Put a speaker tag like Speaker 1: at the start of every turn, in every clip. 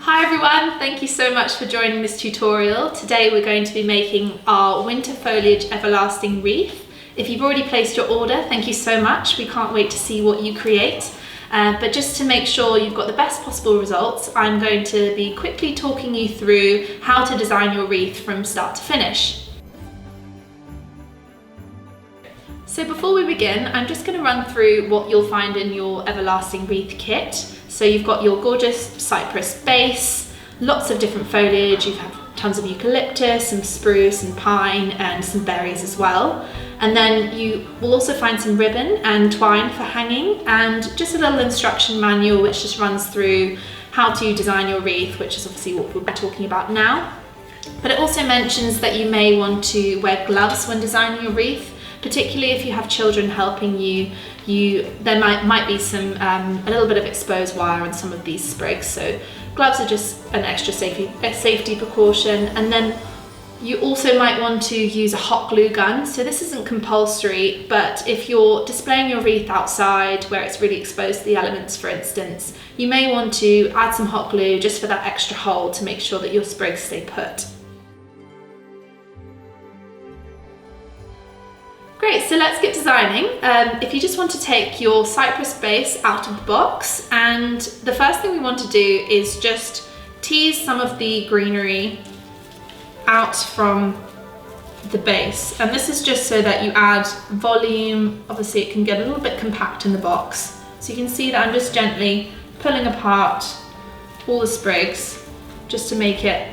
Speaker 1: Hi everyone, thank you so much for joining this tutorial. Today we're going to be making our winter foliage everlasting wreath. If you've already placed your order, thank you so much. We can't wait to see what you create. But just to make sure you've got the best possible results, I'm going to be quickly talking you through how to design your wreath from start to finish. So before we begin, I'm just going to run through what you'll find in your everlasting wreath kit. So you've got your gorgeous cypress base, lots of different foliage, you have tons of eucalyptus and spruce and pine and some berries as well. And then you will also find some ribbon and twine for hanging and just a little instruction manual which just runs through how to design your wreath, which is obviously what we'll be talking about now. But it also mentions that you may want to wear gloves when designing your wreath, particularly if you have children helping you. There might be some a little bit of exposed wire on some of these sprigs, so gloves are just an extra safety precaution. And then you also might want to use a hot glue gun. So this isn't compulsory, but if you're displaying your wreath outside where it's really exposed to the elements, for instance, you may want to add some hot glue just for that extra hold to make sure that your sprigs stay put. Great, so let's get designing. If you just want to take your cypress base out of the box, and the first thing we want to do is just tease some of the greenery out from the base. And this is just so that you add volume. Obviously it can get a little bit compact in the box. So you can see that I'm just gently pulling apart all the sprigs just to make it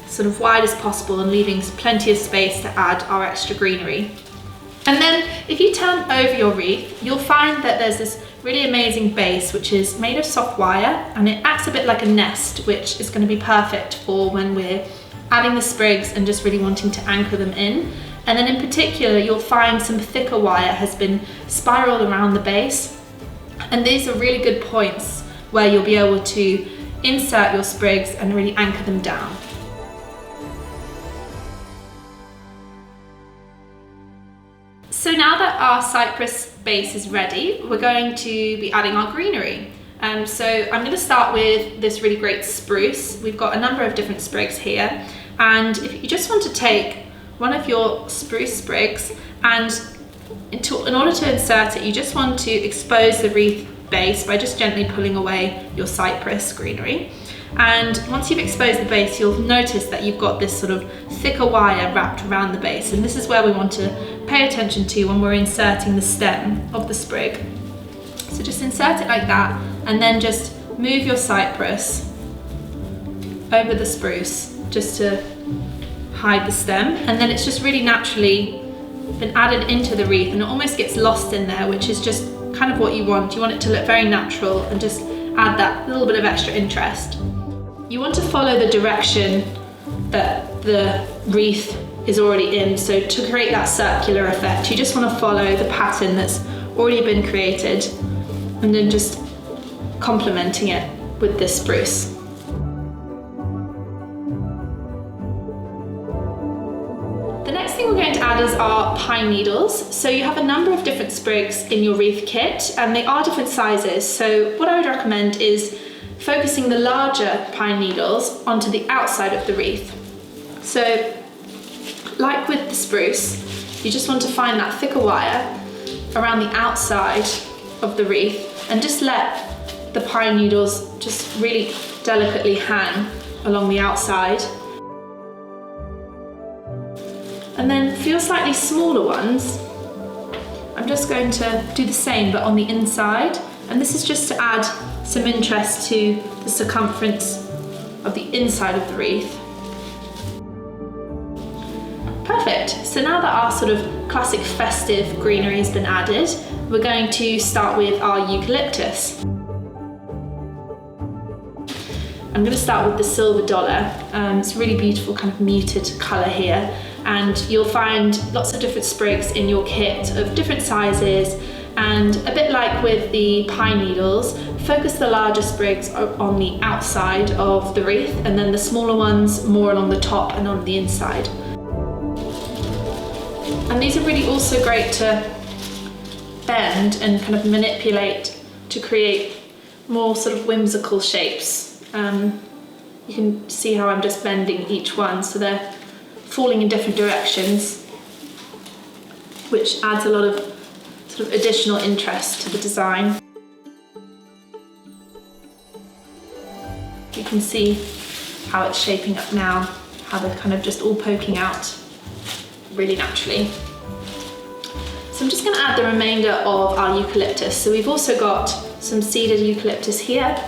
Speaker 1: sort of wide as possible and leaving plenty of space to add our extra greenery. And then if you turn over your wreath, you'll find that there's this really amazing base which is made of soft wire, and it acts a bit like a nest, which is going to be perfect for when we're adding the sprigs and just really wanting to anchor them in. And then in particular, you'll find some thicker wire has been spiraled around the base. And these are really good points where you'll be able to insert your sprigs and really anchor them down. So now that our cypress base is ready, we're going to be adding our greenery. So I'm going to start with this really great spruce. We've got a number of different sprigs here, and if you just want to take one of your spruce sprigs, and in order to insert it, you just want to expose the wreath base by just gently pulling away your cypress greenery. And once you've exposed the base, you'll notice that you've got this sort of thicker wire wrapped around the base, and this is where we want to pay attention to when we're inserting the stem of the sprig. So just insert it like that, and then just move your cypress over the spruce just to hide the stem, and then it's just really naturally been added into the wreath, and it almost gets lost in there, which is just kind of what you want. You want it to look very natural and just add that little bit of extra interest. You want to follow the direction that the wreath is already in, so to create that circular effect, you just want to follow the pattern that's already been created and then just complementing it with this spruce. The next thing we're going to add is our pine needles. So you have a number of different sprigs in your wreath kit, and they are different sizes. So what I would recommend is focusing the larger pine needles onto the outside of the wreath. So like with the spruce, you just want to find that thicker wire around the outside of the wreath and just let the pine needles just really delicately hang along the outside. And then for your slightly smaller ones, I'm just going to do the same but on the inside, and this is just to add some interest to the circumference of the inside of the wreath. Perfect. So now that our sort of classic festive greenery has been added, we're going to start with our eucalyptus. I'm going to start with the silver dollar. It's a really beautiful kind of muted colour here, and you'll find lots of different sprigs in your kit of different sizes, and a bit like with the pine needles, focus the larger sprigs on the outside of the wreath, and then the smaller ones more along the top and on the inside. And these are really also great to bend and kind of manipulate to create more sort of whimsical shapes. You can see how I'm just bending each one, so they're falling in different directions, which adds a lot of sort of additional interest to the design. You can see how it's shaping up now, how they're kind of just all poking out really naturally. So I'm just going to add the remainder of our eucalyptus. So we've also got some seeded eucalyptus here,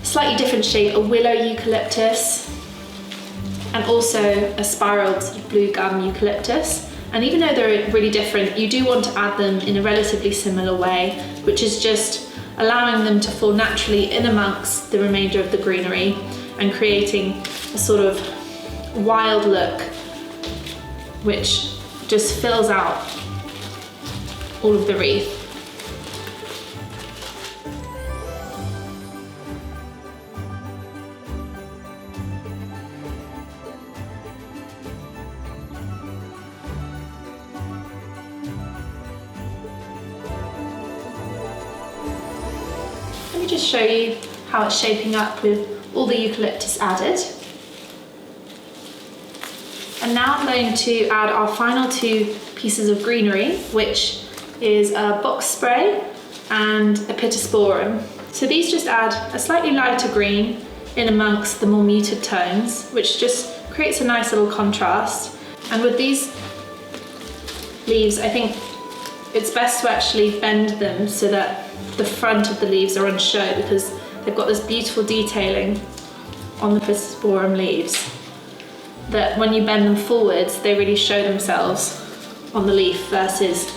Speaker 1: slightly different shape, a willow eucalyptus, and also a spiraled blue gum eucalyptus. And even though they're really different, you do want to add them in a relatively similar way, which is just allowing them to fall naturally in amongst the remainder of the greenery and creating a sort of wild look which just fills out all of the wreath. Let me just show you how it's shaping up with all the eucalyptus added. And now I'm going to add our final two pieces of greenery, which is a box spray and a pittosporum. So these just add a slightly lighter green in amongst the more muted tones, which just creates a nice little contrast. And with these leaves, I think it's best to actually bend them so that the front of the leaves are on show, because they've got this beautiful detailing on the pittosporum leaves that when you bend them forwards, they really show themselves on the leaf versus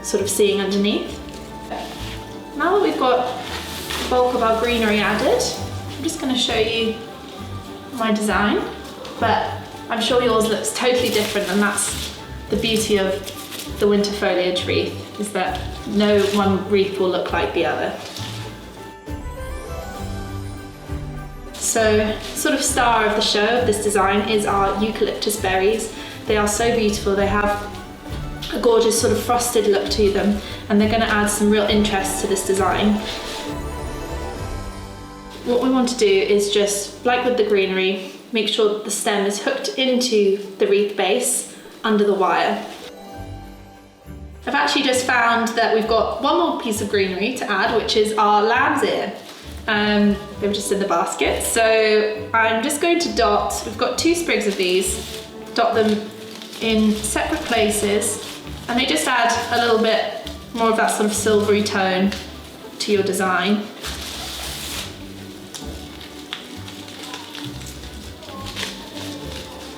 Speaker 1: sort of seeing underneath. Now that we've got the bulk of our greenery added, I'm just going to show you my design, but I'm sure yours looks totally different, and that's the beauty of the winter foliage wreath, is that no one wreath will look like the other. So, sort of star of the show of this design is our eucalyptus berries. They are so beautiful. They have a gorgeous sort of frosted look to them, and they're going to add some real interest to this design. What we want to do is just, like with the greenery, make sure that the stem is hooked into the wreath base under the wire. I've actually just found that we've got one more piece of greenery to add, which is our lamb's ear. They were just in the basket, so I'm just going to dot, we've got 2 sprigs of these, dot them in separate places, and they just add a little bit more of that sort of silvery tone to your design.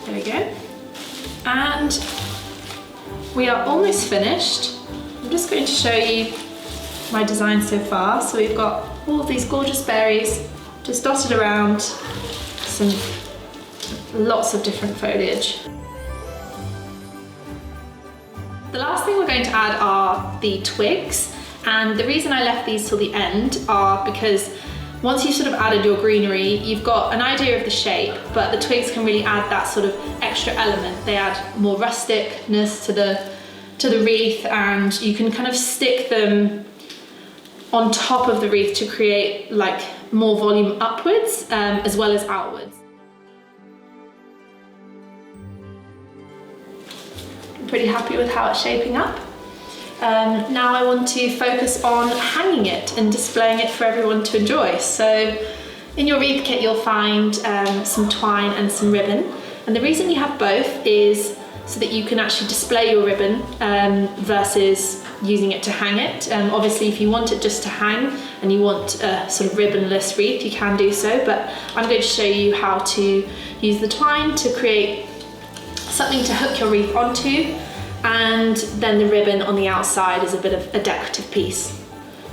Speaker 1: There we go. And we are almost finished. I'm just going to show you my design so far. So we've got all of these gorgeous berries just dotted around, lots of different foliage. The last thing we're going to add are the twigs, and the reason I left these till the end are because once you've sort of added your greenery, you've got an idea of the shape, but the twigs can really add that sort of extra element. They add more rusticness to the wreath, and you can kind of stick them on top of the wreath to create like more volume upwards as well as outwards. I'm pretty happy with how it's shaping up. Now I want to focus on hanging it and displaying it for everyone to enjoy. So in your wreath kit you'll find some twine and some ribbon, and the reason you have both is so that you can actually display your ribbon versus using it to hang it. Obviously if you want it just to hang and you want a sort of ribbonless wreath, you can do so, but I'm going to show you how to use the twine to create something to hook your wreath onto, and then the ribbon on the outside is a bit of a decorative piece.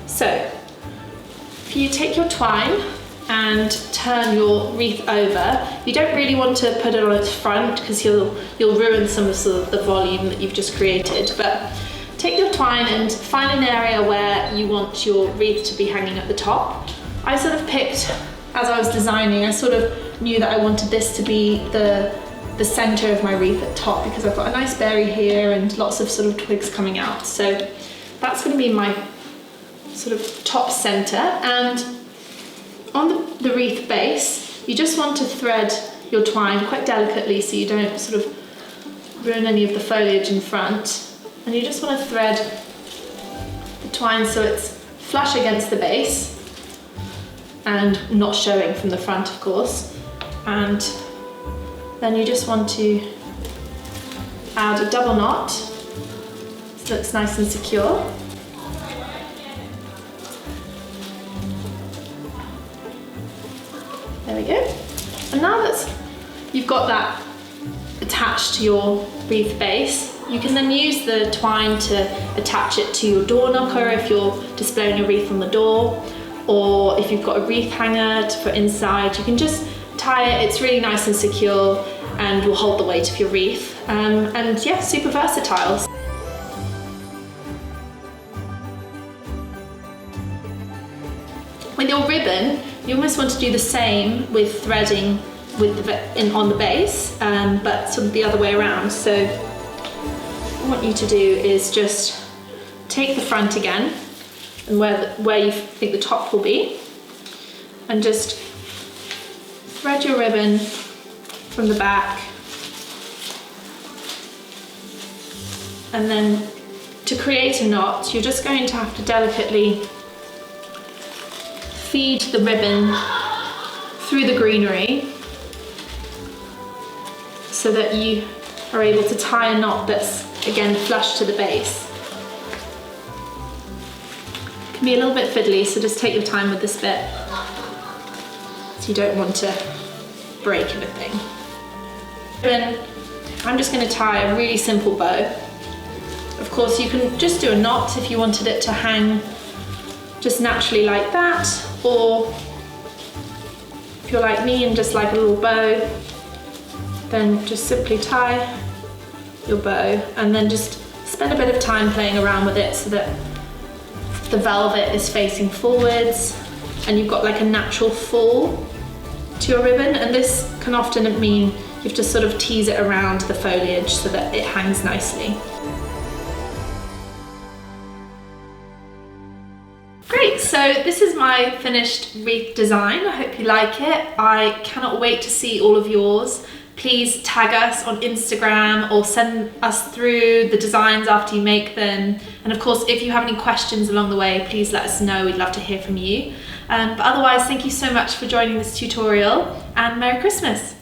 Speaker 1: So if you take your twine and turn your wreath over, you don't really want to put it on its front because you'll ruin some of sort of the volume that you've just created, but take your twine and find an area where you want your wreath to be hanging at the top. I sort of picked, as I was designing, I sort of knew that I wanted this to be the center of my wreath at top, because I've got a nice berry here and lots of sort of twigs coming out. So that's going to be my sort of top center, and on the wreath base you just want to thread your twine quite delicately so you don't sort of ruin any of the foliage in front. And you just want to thread the twine so it's flush against the base and not showing from the front, of course. And then you just want to add a double knot so it's nice and secure. There we go. And now that you've got that attached to your wreath base, you can then use the twine to attach it to your door knocker if you're displaying your wreath on the door, or if you've got a wreath hanger for inside, you can just tie it. It's really nice and secure and will hold the weight of your wreath. And yeah, super versatile. With your ribbon, you almost want to do the same with threading with on the base, but sort of the other way around. So what I want you to do is just take the front again, and where you think the top will be, and just thread your ribbon from the back. And then to create a knot, you're just going to have to delicately feed the ribbon through the greenery so that you are able to tie a knot that's, again, flush to the base. It can be a little bit fiddly, so just take your time with this bit, so you don't want to break anything. Then I'm just going to tie a really simple bow. Of course, you can just do a knot if you wanted it to hang just naturally like that, or if you're like me and just like a little bow, then just simply tie your bow and then just spend a bit of time playing around with it so that the velvet is facing forwards and you've got like a natural fall to your ribbon. And this can often mean you have to sort of tease it around the foliage so that it hangs nicely. Great, so this is my finished wreath design. I hope you like it. I cannot wait to see all of yours. Please tag us on Instagram or send us through the designs after you make them. And of course, if you have any questions along the way, please let us know. We'd love to hear from you. But otherwise, thank you so much for joining this tutorial, and Merry Christmas.